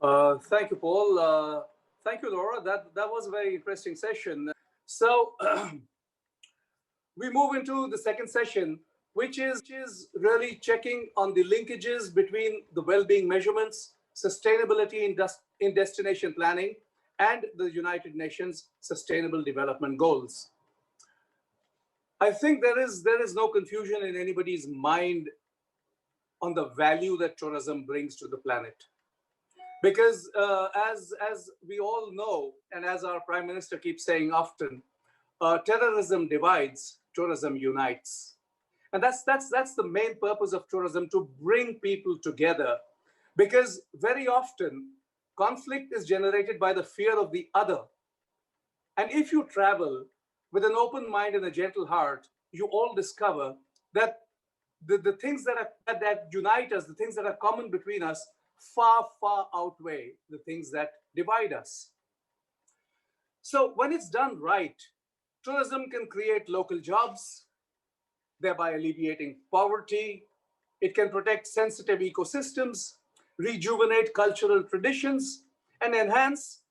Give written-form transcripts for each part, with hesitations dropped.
Thank you, Paul. Thank you, Laura. That was a very interesting session. So we move into the second session, which is really checking on the linkages between the well-being measurements, sustainability in destination planning, and the United Nations Sustainable Development Goals. I think there is no confusion in anybody's mind on the value that tourism brings to the planet. Because as we all know, and as our Prime Minister keeps saying often, terrorism divides, tourism unites. And that's the main purpose of tourism, to bring people together. Because very often, conflict is generated by the fear of the other. And if you travel with an open mind and a gentle heart, you all discover that the things that unite us, the things that are common between us, far, far outweigh the things that divide us. So when it's done right, tourism can create local jobs, thereby alleviating poverty. It can protect sensitive ecosystems, rejuvenate cultural traditions, and enhance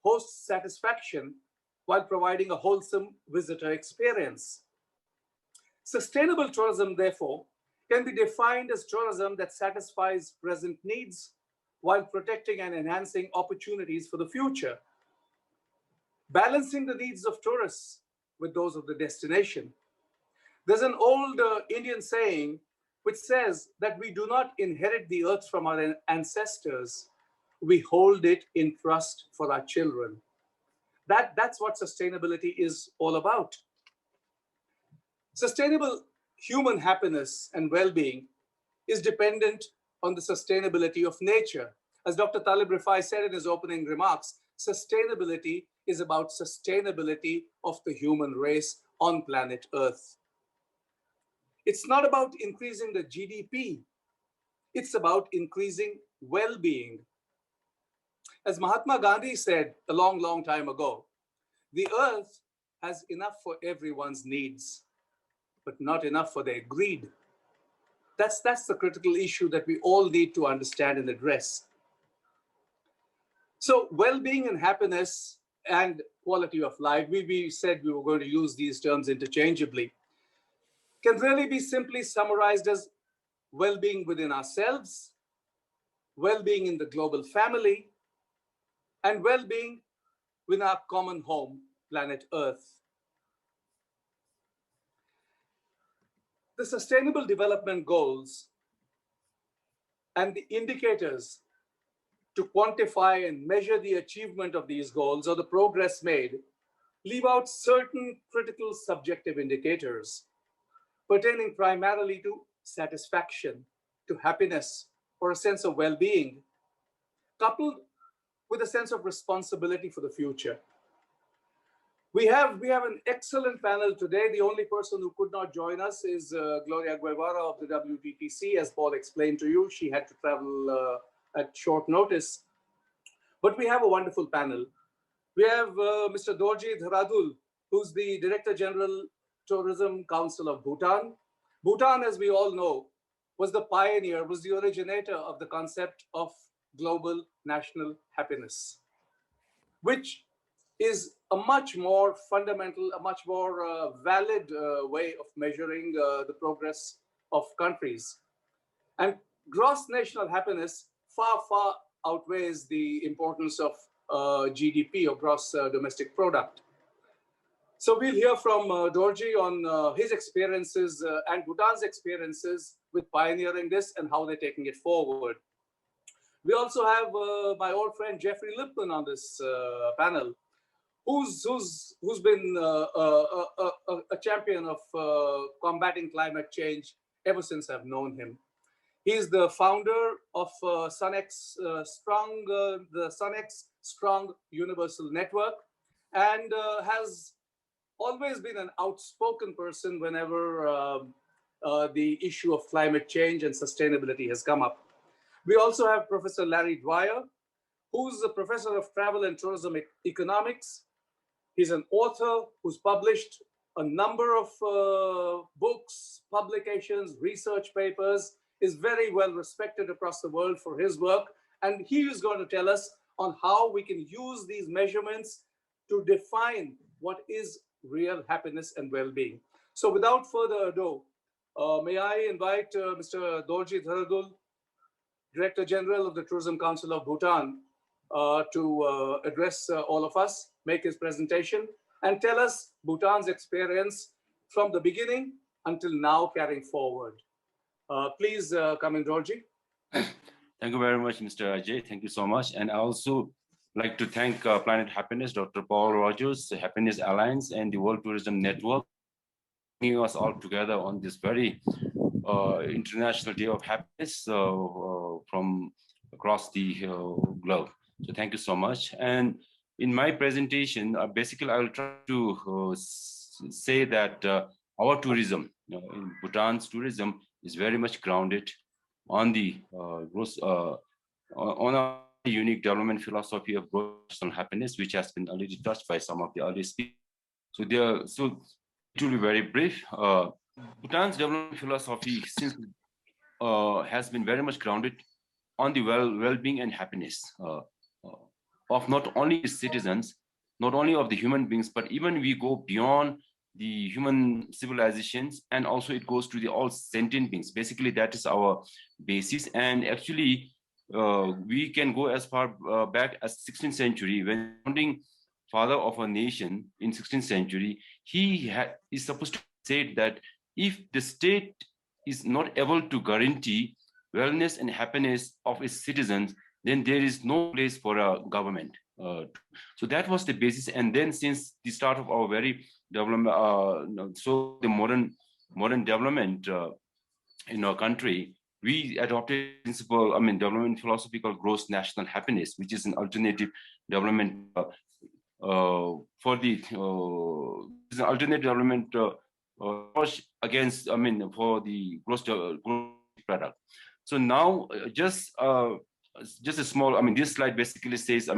host satisfaction while providing a wholesome visitor experience. Sustainable tourism, therefore, can be defined as tourism that satisfies present needs while protecting and enhancing opportunities for the future, balancing the needs of tourists with those of the destination. There's an old Indian saying which says that we do not inherit the earth from our ancestors, we hold it in trust for our children. That's what sustainability is all about. Sustainable human happiness and well-being is dependent on the sustainability of nature. As Dr. Talib Rifai said in his opening remarks, sustainability is about sustainability of the human race on planet Earth. It's not about increasing the GDP. It's about increasing well-being. As Mahatma Gandhi said a long, long time ago, the earth has enough for everyone's needs, but not enough for their greed. That's the critical issue that we all need to understand and address. So well-being and happiness and quality of life, we said we were going to use these terms interchangeably, can really be simply summarized as well-being within ourselves, well-being in the global family, and well-being within our common home, planet Earth. The Sustainable Development Goals and the indicators to quantify and measure the achievement of these goals or the progress made leave out certain critical subjective indicators pertaining primarily to satisfaction, to happiness, or a sense of well-being, coupled with a sense of responsibility for the future. We have an excellent panel today. The only person who could not join us is Gloria Guevara of the WTTC. As Paul explained to you, she had to travel at short notice. But we have a wonderful panel. We have Mr. Dorji Dhradhul, who's the Director General Tourism Council of Bhutan. Bhutan, as we all know, was the pioneer, was the originator of the concept of global national happiness, which is a much more fundamental, a much more valid way of measuring the progress of countries. And gross national happiness far, far outweighs the importance of GDP, or gross domestic product. So we'll hear from Dorji on his experiences and Bhutan's experiences with pioneering this and how they're taking it forward. We also have my old friend Jeffrey Lipman on this panel, who's been a champion of combating climate change ever since I've known him. He's the founder of SUNx Strong, the SUNx Strong Universal Network, and has always been an outspoken person whenever the issue of climate change and sustainability has come up. We also have Professor Larry Dwyer, who's a professor of travel and tourism economics. He's an author who's published a number of books, publications, research papers, is very well respected across the world for his work, And he is going to tell us on how we can use these measurements to define what is real happiness and well-being. So without further ado, may I invite Mr. Dorji Dhradhul, Director General of the Tourism Council of Bhutan, to address all of us, make his presentation, and tell us Bhutan's experience from the beginning until now carrying forward. Please come in, Dorji. Thank you very much, Mr. Ajay. Thank you so much. And I also like to thank Planet Happiness, Dr. Paul Rogers, the Happiness Alliance, and the World Tourism Network, bringing us all together on this very International Day of Happiness from across the globe. So thank you so much. And in my presentation, basically, I will try to say that our tourism, in Bhutan's tourism, is very much grounded on the on a unique development philosophy of personal happiness, which has been already touched by some of the earlier speakers. So it will be very brief. Bhutan's development philosophy since has been very much grounded on the well-being and happiness of not only its citizens, not only of the human beings, but even we go beyond the human civilizations, and also it goes to the all sentient beings. Basically, that is our basis. And actually, we can go as far back as 16th century, when founding father of a nation in 16th century, he is supposed to say that if the state is not able to guarantee wellness and happiness of its citizens, then there is no place for a government. So that was the basis. And then since the start of our very development, so the modern development in our country, we adopted principle, development philosophy called gross national happiness, which is an alternative development for the alternate development against, for the gross product. So now just a small, this slide basically says,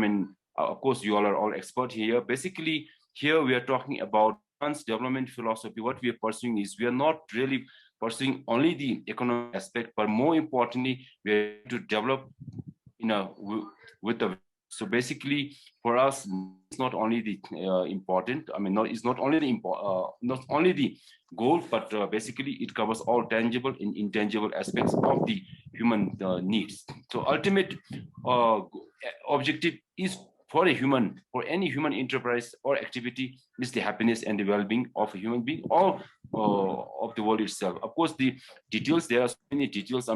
of course, you all are all expert here. Basically, here we are talking about development philosophy. What we are pursuing is, we are not really pursuing only the economic aspect, but more importantly, we are to develop with the. So basically, for us, it's not only the important. It's not only the goal, but basically it covers all tangible and intangible aspects of the human needs. So ultimate objective is for any human enterprise or activity, is the happiness and the well-being of a human being or of the world itself. Of course, the details, there are so many details.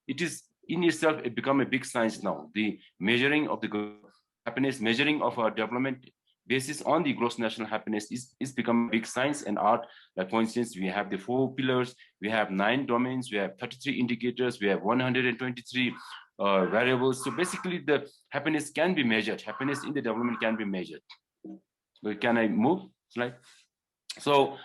It is in itself, it become a big science now. The measuring of the happiness, measuring of our development basis on the gross national happiness is become a big science and art. Like, for instance, we have the 4 pillars, we have 9 domains, we have 33 indicators, we have 123 variables. So basically, the happiness can be measured. Happiness in the development can be measured. So can I move slide? So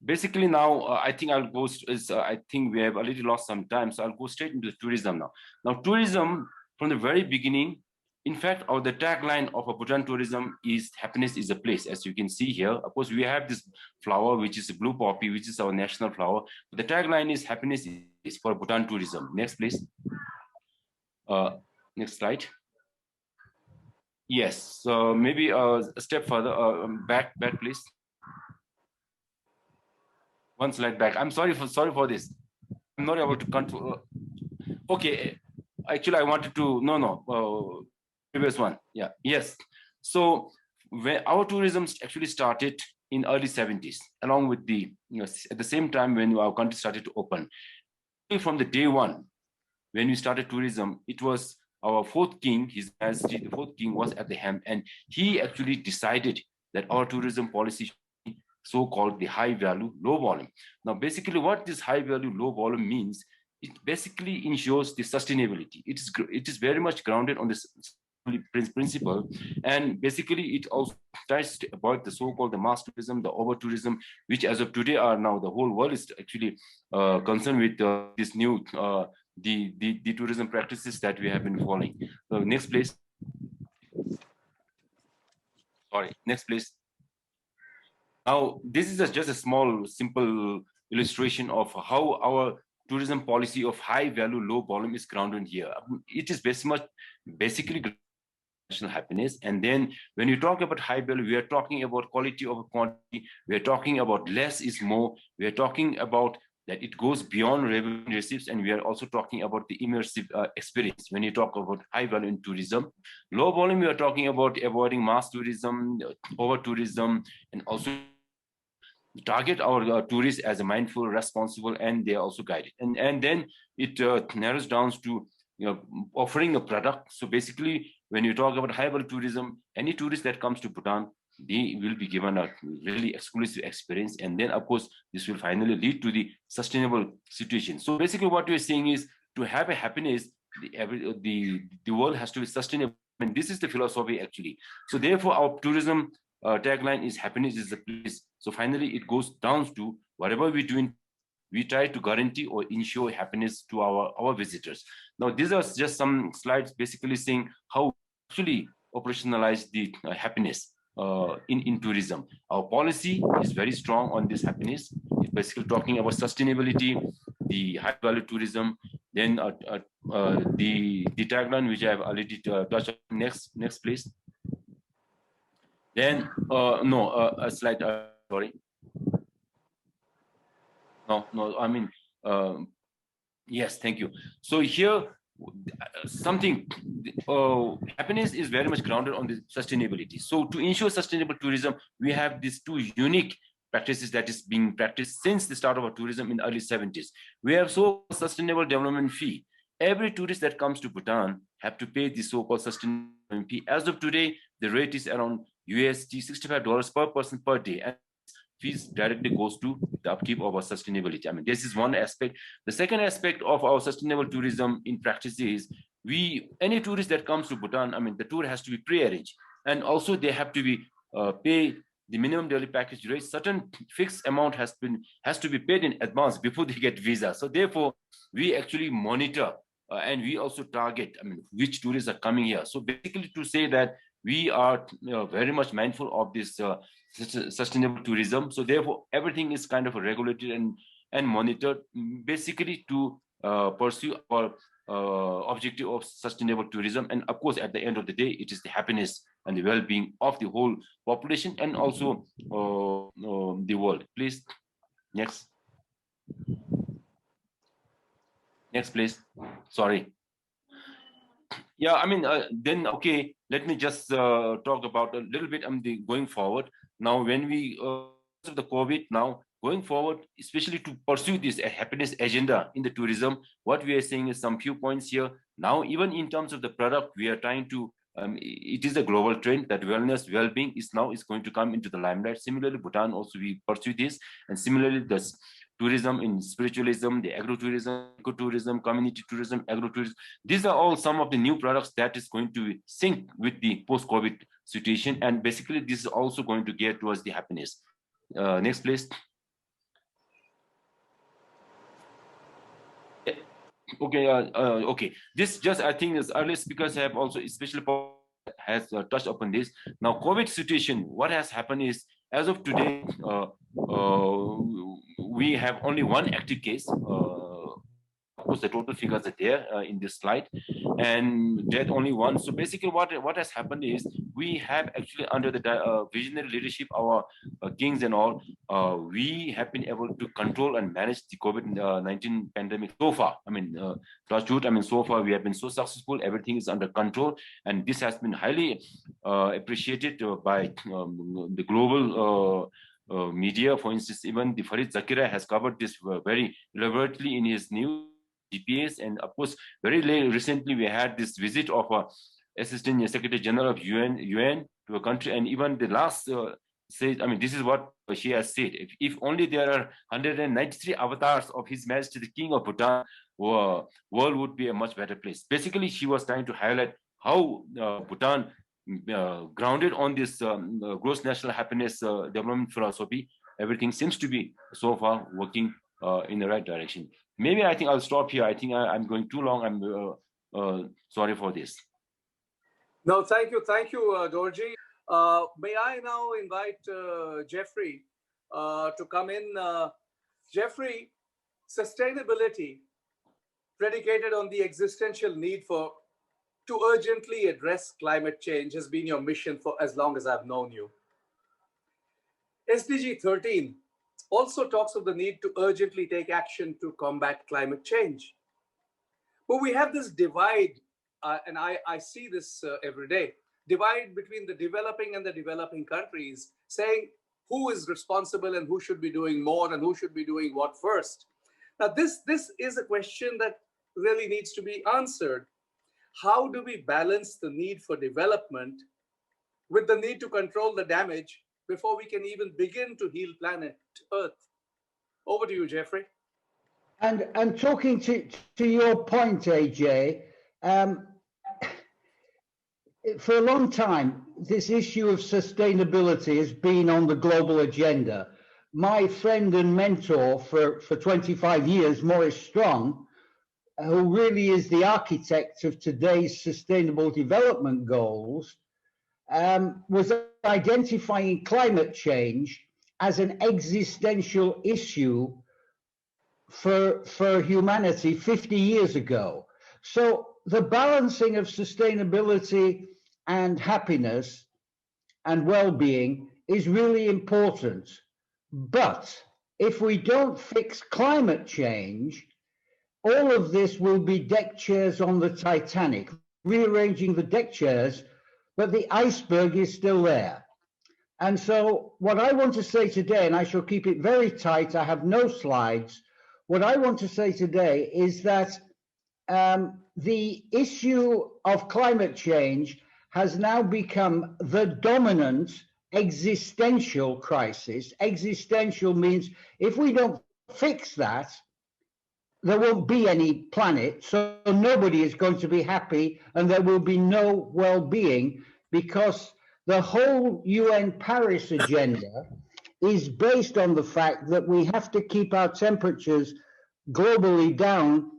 basically now, I think I'll go. I think we have already lost some time, so I'll go straight into tourism now. Now, tourism from the very beginning. In fact, the tagline of a Bhutan tourism is happiness is a place, as you can see here. Of course, we have this flower, which is a blue poppy, which is our national flower. But the tagline is happiness is for Bhutan tourism. Next, please. Next slide. Yes, so maybe a step further, back, please. One slide back. I'm sorry for this. I'm not able to control. Okay, actually, I wanted to previous one. Yeah. Yes. So where our tourism actually started in early 70s, along with the at the same time when our country started to open. From the day one, when we started tourism, it was our 4th king, His Majesty, the 4th king was at the helm, and he actually decided that our tourism policy, so-called the high value, low volume. Now, basically, what this high value, low volume means, it basically ensures the sustainability. It is very much grounded on this principle, and basically it also tries about the so-called the mass tourism, the over tourism, which as of today are now the whole world is actually concerned with this new the tourism practices that we have been following. So next please. Sorry, next please. Now this is just a small simple illustration of how our tourism policy of high value, low volume is grounded here. It is basically national happiness. And then when you talk about high value, we are talking about quality over quantity. We are talking about less is more. We are talking about that it goes beyond revenue receipts, and we are also talking about the immersive experience. When you talk about high value in tourism, low volume, we are talking about avoiding mass tourism, over tourism, and also target our tourists as a mindful, responsible, and they are also guided. And then it narrows down to offering a product. So basically, when you talk about high value tourism, any tourist that comes to Bhutan, they will be given a really exclusive experience. And then, of course, this will finally lead to the sustainable situation. So basically what we're saying is, to have a happiness, the world has to be sustainable. And this is the philosophy, actually. So therefore, our tourism tagline is happiness is the place. So finally, it goes down to whatever we do, we try to guarantee or ensure happiness to our visitors. Now, these are just some slides basically saying how we actually operationalize the happiness in tourism. Our policy is very strong on this happiness. It's basically talking about sustainability, the high value tourism, then the tagline, which I have already touched on. Next, please. Then, a slide, sorry. No, I mean, yes, thank you. So here, happiness is very much grounded on the sustainability. So to ensure sustainable tourism, we have these two unique practices that is being practiced since the start of our tourism in early 70s. We have so-called sustainable development fee. Every tourist that comes to Bhutan have to pay the so-called sustainable fee. As of today, the rate is around USD $65 per person per day. And fees directly goes to the upkeep of our sustainability. I mean, this is one aspect. The second aspect of our sustainable tourism in practice is any tourist that comes to Bhutan, I mean, the tour has to be pre-arranged, and also they have to be pay the minimum daily package rate. Certain fixed amount has to be paid in advance before they get visa. So therefore, we actually monitor and we also target, I mean, which tourists are coming here. So basically, to say that we are very much mindful of this sustainable tourism. So therefore, everything is kind of regulated and monitored, basically to pursue our objective of sustainable tourism. And of course, at the end of the day, it is the happiness and the well-being of the whole population and also the world. Please, next. Next, please. Sorry. Yeah, I mean, then, okay, let me just talk about a little bit going forward. Now, when we, of the COVID now, going forward, especially to pursue this happiness agenda in the tourism, what we are saying is some few points here. Now, even in terms of the product, we are trying to, it is a global trend that wellness, well-being is going to come into the limelight. Similarly, Bhutan also, we pursue this. And similarly, this tourism in spiritualism, the agro-tourism, eco-tourism, community tourism, agro-tourism. These are all some of the new products that is going to sync with the post-COVID situation. And basically, this is also going to gear towards the happiness. Next, please. Okay, okay. This just, I think, as earlier speakers have also especially has touched upon this. Now, COVID situation, what has happened is, as of today, we have only one active case. Of course, the total figures are there in this slide, and death only one. So basically, what has happened is, we have actually, under the visionary leadership, our kings and all, we have been able to control and manage the COVID-19 pandemic so far. I mean, so far we have been so successful. Everything is under control, and this has been highly appreciated by the global media. For instance, even the Farid Zakira has covered this very elaborately in his new GPS. And of course, very recently we had this visit of a Assistant Secretary General of UN to a country, and even the last says, I mean, this is what she has said: if only there are 193 avatars of His Majesty the King of Bhutan, world would be a much better place. Basically, she was trying to highlight how Bhutan, grounded on this gross national happiness development philosophy, everything seems to be so far working in the right direction. Maybe I think I'll stop here. I think I'm going too long. I'm sorry for this. No, thank you, Dorji. May I now invite Jeffrey to come in? Jeffrey, Sustainability, predicated on the existential need to urgently address climate change, has been your mission for as long as I've known you. SDG 13 also talks of the need to urgently take action to combat climate change. But we have this divide, and I see this every day, divide between the developing and the developing countries, saying who is responsible and who should be doing more and who should be doing what first. Now, this is a question that really needs to be answered. How do we balance the need for development with the need to control the damage before we can even begin to heal planet Earth? Over to you, Jeffrey. And talking to your point, Ajay, for a long time, this issue of sustainability has been on the global agenda. My friend and mentor for 25 years, Maurice Strong, who really is the architect of today's Sustainable Development Goals, was identifying climate change as an existential issue for humanity 50 years ago. So the balancing of sustainability and happiness and well-being is really important. But if we don't fix climate change, all of this will be deck chairs on the Titanic, rearranging the deck chairs, but the iceberg is still there. And so what I want to say today, and I shall keep it very tight, I have no slides. What I want to say today is that the issue of climate change has now become the dominant existential crisis. Existential means if we don't fix that, there won't be any planet, so nobody is going to be happy and there will be no well-being, because the whole UN Paris agenda is based on the fact that we have to keep our temperatures globally down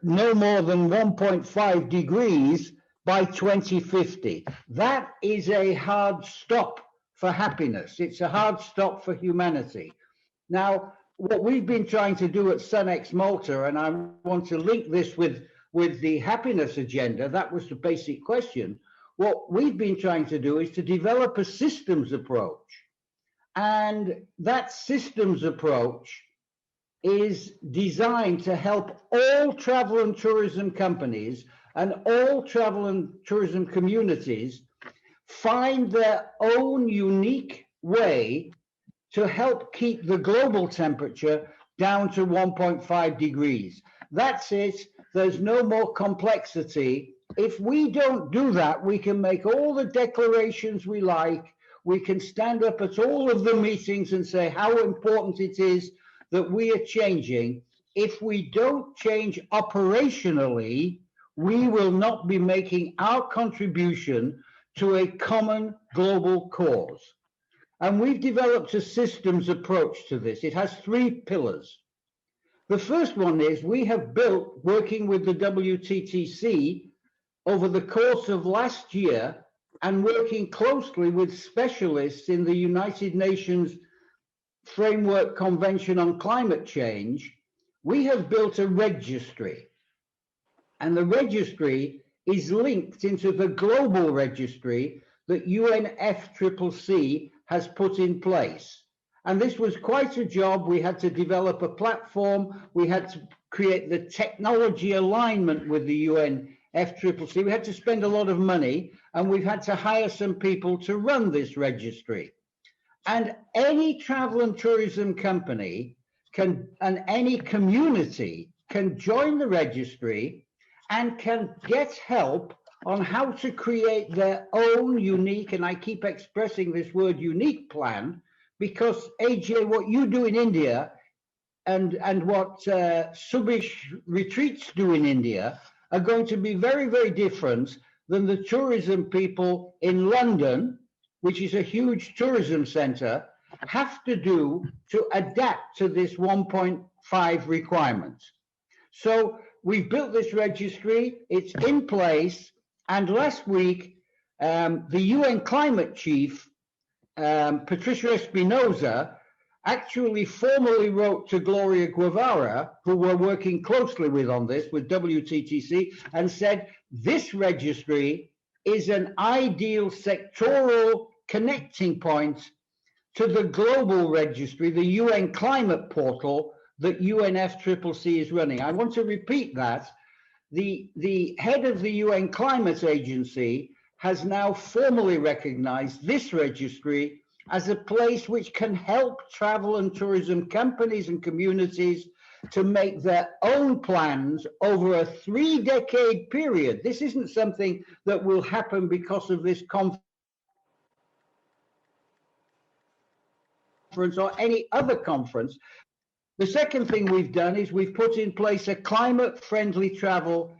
no more than 1.5 degrees by 2050. That is a hard stop for happiness. It's a hard stop for humanity. Now, what we've been trying to do at SUNx Malta, and I want to link this with the happiness agenda, that was the basic question. What we've been trying to do is to develop a systems approach. And that systems approach is designed to help all travel and tourism companies and all travel and tourism communities find their own unique way to help keep the global temperature down to 1.5 degrees. That's it. There's no more complexity. If we don't do that, we can make all the declarations we like. We can stand up at all of the meetings and say how important it is that we are changing. If we don't change operationally, we will not be making our contribution to a common global cause. And we've developed a systems approach to this. It has 3 pillars. The first one is we have built, working with the WTTC over the course of last year and working closely with specialists in the United Nations Framework Convention on Climate Change, we have built a registry. And the registry is linked into the global registry that UNFCCC has put in place. And this was quite a job. We had to develop a platform. We had to create the technology alignment with the UNFCCC. We had to spend a lot of money, and we've had to hire some people to run this registry. And any travel and tourism company can, and any community can join the registry and can get help on how to create their own unique, and I keep expressing this word unique plan, because AJ, what you do in India and what Subish retreats do in India are going to be very, very different than the tourism people in London, which is a huge tourism center, have to do to adapt to this 1.5 requirement. So we've built this registry, it's in place, and last week, the UN climate chief, Patricia Espinosa, actually formally wrote to Gloria Guevara, who we're working closely with on this, with WTTC, and said this registry is an ideal sectoral connecting point to the global registry, the UN climate portal that UNFCCC is running. I want to repeat that. The head of the UN Climate Agency has now formally recognized this registry as a place which can help travel and tourism companies and communities to make their own plans over a 3-decade period. This isn't something that will happen because of this conference or any other conference. The second thing we've done is we've put in place a climate-friendly travel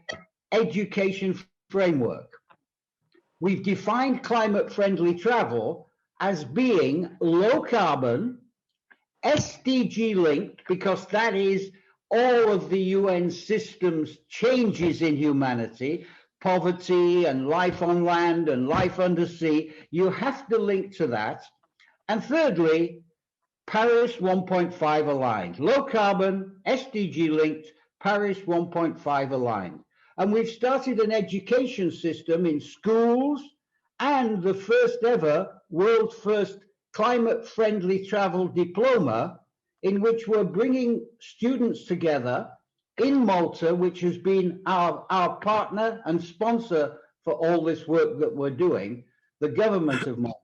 education framework. We've defined climate-friendly travel as being low carbon, SDG linked, because that is all of the UN system's changes in humanity, poverty and life on land and life under sea. You have to link to that. And thirdly, Paris 1.5 aligned, low carbon, SDG linked, Paris 1.5 aligned. And we've started an education system in schools and the first ever, world's first climate friendly travel diploma, in which we're bringing students together in Malta, which has been our partner and sponsor for all this work that we're doing, the government of Malta.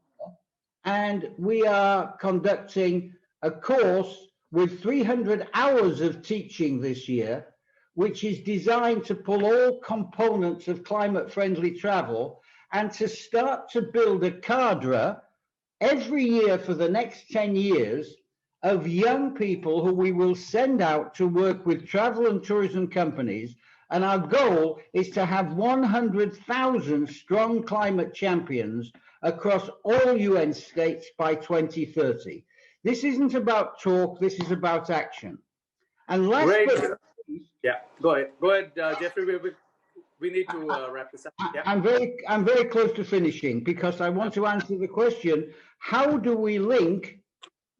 And we are conducting a course with 300 hours of teaching this year, which is designed to pull all components of climate-friendly travel and to start to build a cadre every year for the next 10 years of young people who we will send out to work with travel and tourism companies. And our goal is to have 100,000 strong climate champions across all UN states by 2030. This isn't about talk, this is about action. And last but yeah, go ahead, Jeffrey. We need to wrap this up. Yeah. I'm very close to finishing because I want to answer the question: how do we link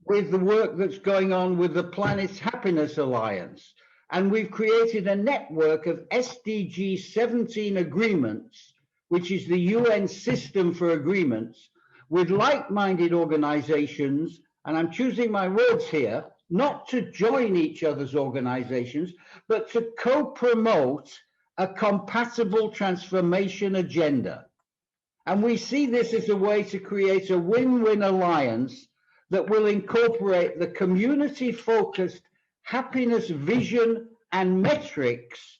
with the work that's going on with the Planet's Happiness Alliance? And we've created a network of SDG 17 agreements, which is the UN system for agreements, with like-minded organizations. And I'm choosing my words here, not to join each other's organizations, but to co-promote a compatible transformation agenda. And we see this as a way to create a win-win alliance that will incorporate the community-focused happiness vision and metrics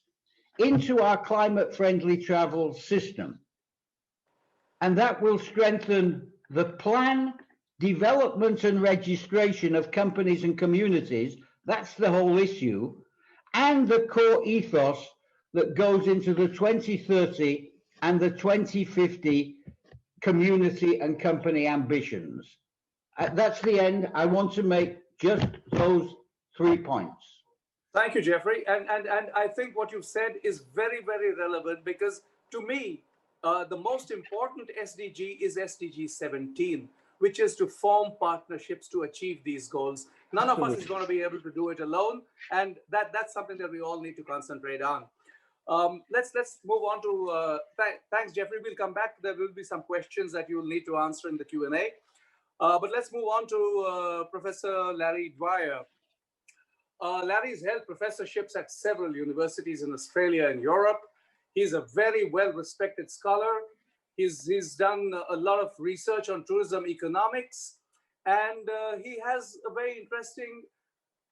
into our climate-friendly travel system. And that will strengthen the plan, development and registration of companies and communities. That's the whole issue. And the core ethos that goes into the 2030 and the 2050 community and company ambitions. That's the end. I want to make just those 3 points. Thank you, Jeffrey. And I think what you've said is very, very relevant because to me, the most important SDG is SDG 17, which is to form partnerships to achieve these goals. None of us is going to be able to do it alone. And that's something that we all need to concentrate on. Let's move on to, thanks, Jeffrey. We'll come back. There will be some questions that you will need to answer in the Q&A. But let's move on to Professor Larry Dwyer. Larry's held professorships at several universities in Australia and Europe. He's a very well-respected scholar. He's done a lot of research on tourism economics, and he has a very interesting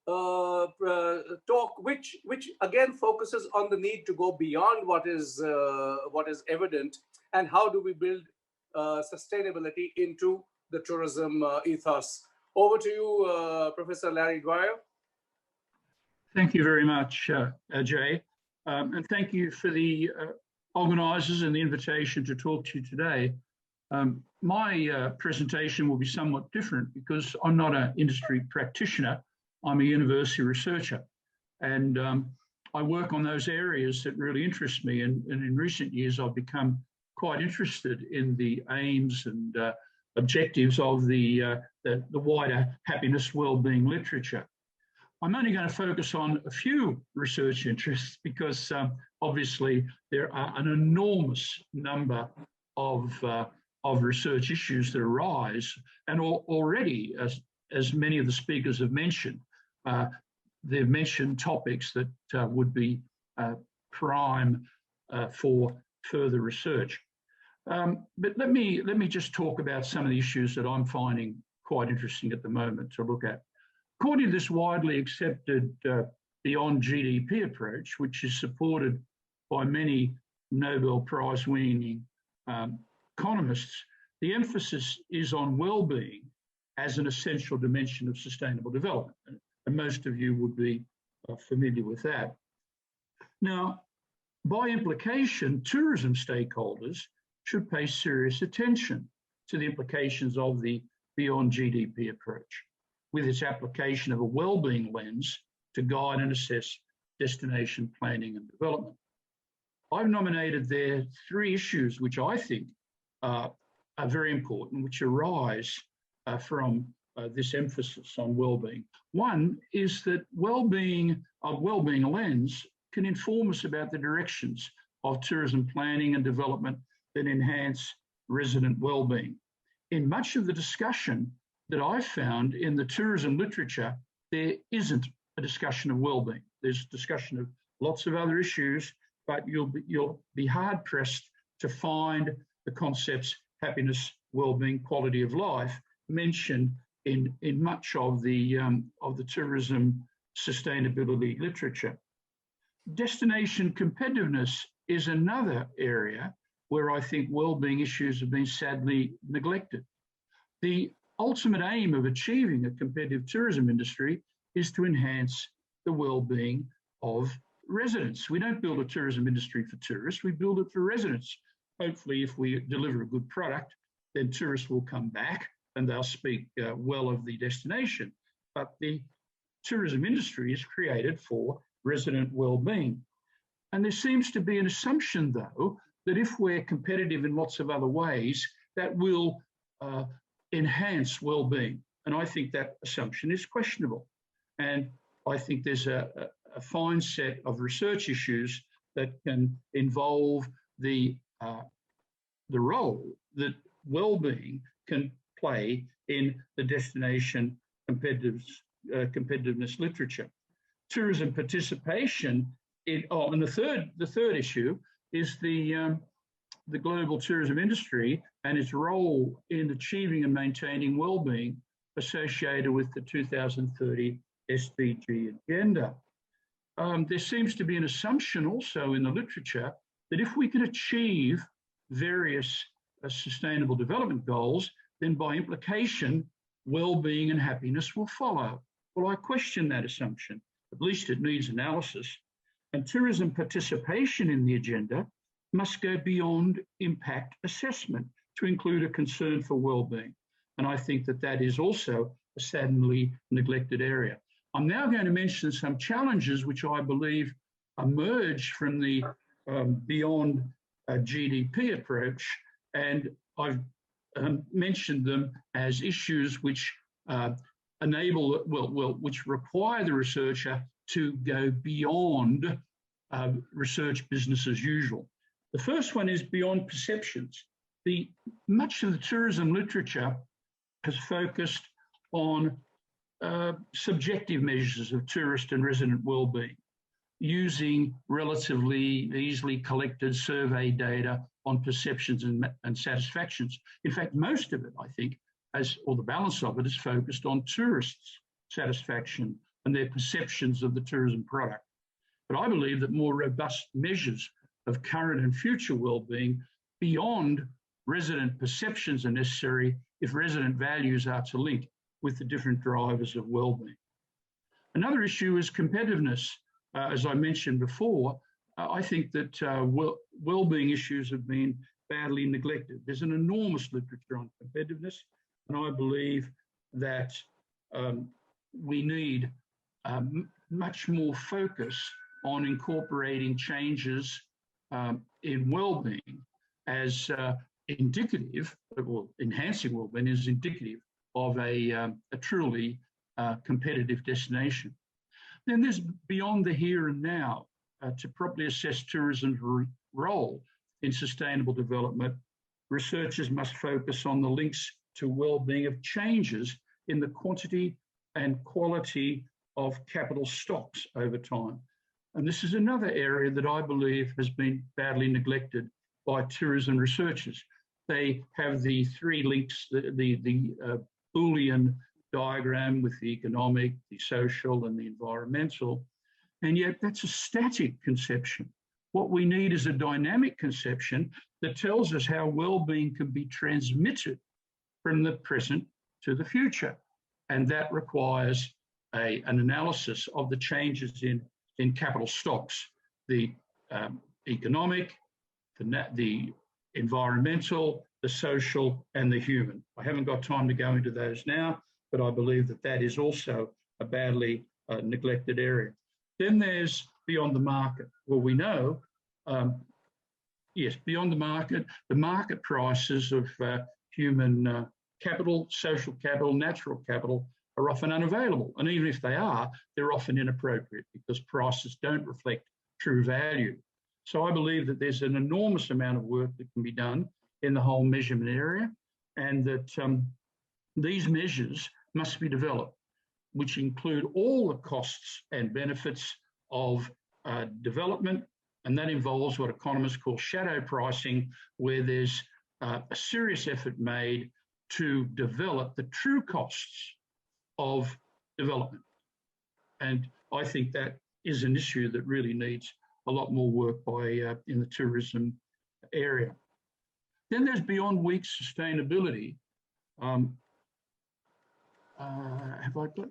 talk, which again focuses on the need to go beyond what is evident, and how do we build sustainability into the tourism ethos. Over to you, Professor Larry Dwyer. Thank you very much, Ajay, and thank you for the organisers and the invitation to talk to you today. My presentation will be somewhat different because I'm not an industry practitioner. I'm a university researcher, and I work on those areas that really interest me. And in recent years, I've become quite interested in the aims and objectives of the wider happiness well-being literature. I'm only going to focus on a few research interests because obviously there are an enormous number of research issues that arise, and already, as many of the speakers have mentioned, they've mentioned topics that would be prime for further research. But let me just talk about some of the issues that I'm finding quite interesting at the moment to look at. According to this widely accepted beyond GDP approach, which is supported by many Nobel Prize winning economists, the emphasis is on well-being as an essential dimension of sustainable development. And most of you would be familiar with that. Now, by implication, tourism stakeholders should pay serious attention to the implications of the beyond GDP approach, with its application of a well-being lens to guide and assess destination planning and development. I've nominated there 3 issues which I think are very important, which arise from this emphasis on well-being. One is that well-being lens can inform us about the directions of tourism planning and development that enhance resident well-being. In much of the discussion that I've found in the tourism literature, there isn't a discussion of well-being. There's discussion of lots of other issues, but you'll be hard-pressed to find the concepts happiness, well-being, quality of life mentioned in much of the tourism sustainability literature. Destination competitiveness is another area where I think well-being issues have been sadly neglected. The ultimate aim of achieving a competitive tourism industry is to enhance the well-being of residents. We don't build a tourism industry for tourists, we build it for residents. Hopefully, if we deliver a good product, then tourists will come back and they'll speak well of the destination. But the tourism industry is created for resident well-being. And there seems to be an assumption, though, that if we're competitive in lots of other ways, that will enhance well-being. And I think that assumption is questionable. And I think there's a fine set of research issues that can involve the role that well-being can play in the destination competitiveness literature. Tourism participation and the third issue is the global tourism industry and its role in achieving and maintaining well-being associated with the 2030 SDG agenda. There seems to be an assumption also in the literature that if we can achieve various sustainable development goals, then by implication, well-being and happiness will follow. Well, I question that assumption. At least it needs analysis. And tourism participation in the agenda must go beyond impact assessment to include a concern for well-being. And I think that that is also a sadly neglected area. I'm now going to mention some challenges which I believe emerge from the beyond GDP approach, and I've mentioned them as issues which which require the researcher to go beyond research business as usual. The first one is beyond perceptions. Much of the tourism literature has focused on subjective measures of tourist and resident well-being, using relatively easily collected survey data on perceptions and satisfactions. In fact, most of it, I think, or the balance of it, is focused on tourists' satisfaction and their perceptions of the tourism product. But I believe that more robust measures of current and future well-being beyond resident perceptions are necessary if resident values are to link with the different drivers of well-being. Another issue is competitiveness. As I mentioned before, I think that well-being issues have been badly neglected. There's an enormous literature on competitiveness, and I believe that we need much more focus on incorporating changes in well-being as indicative, or enhancing wellbeing is indicative of a truly competitive destination. Then there's beyond the here and now. To properly assess tourism's role in sustainable development, researchers must focus on the links to well-being of changes in the quantity and quality of capital stocks over time. And this is another area that I believe has been badly neglected by tourism researchers. They have the three links, the Boolean diagram with the economic, the social, and the environmental, and yet that's a static conception. What we need is a dynamic conception that tells us how well-being can be transmitted from the present to the future. And that requires an analysis of the changes in capital stocks, the economic, the environmental, the social, and the human. I haven't got time to go into those now, but I believe that that is also a badly neglected area. Then there's beyond the market. Well, we know, yes, beyond the market prices of human capital, social capital, natural capital are often unavailable. And even if they are, they're often inappropriate because prices don't reflect true value. So I believe that there's an enormous amount of work that can be done in the whole measurement area, and that these measures must be developed, which include all the costs and benefits of development, and that involves what economists call shadow pricing, where there's a serious effort made to develop the true costs of development. And I think that is an issue that really needs a lot more work by in the tourism area. Then there's beyond weak sustainability. Have I got?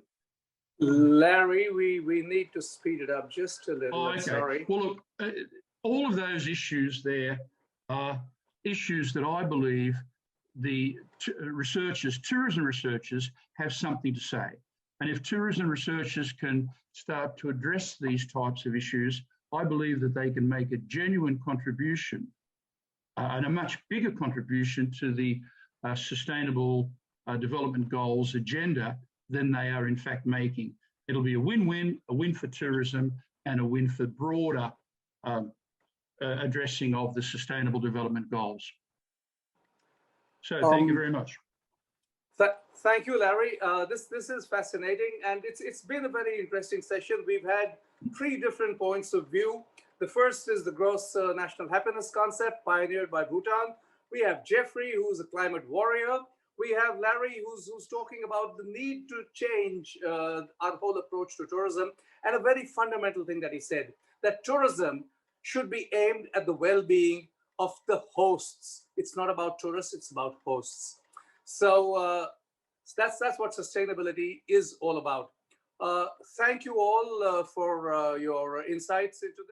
Larry, we need to speed it up just a little. Okay. Sorry. Well, look, all of those issues there are issues that I believe the tourism researchers have something to say. And if tourism researchers can start to address these types of issues, I believe that they can make a genuine contribution and a much bigger contribution to the Sustainable Development Goals agenda than they are in fact making. It'll be a win-win, a win for tourism and a win for broader addressing of the Sustainable Development Goals. So thank you very much. Thank you, Larry. This is fascinating, and it's been a very interesting session. We've had three different points of view. The first is the gross national happiness concept pioneered by Bhutan. We have Jeffrey, who's a climate warrior. We have Larry, who's talking about the need to change our whole approach to tourism, and a very fundamental thing that he said, that tourism should be aimed at the well-being of the hosts. It's not about tourists, it's about hosts. So that's what sustainability is all about. Thank you all for your insights into this.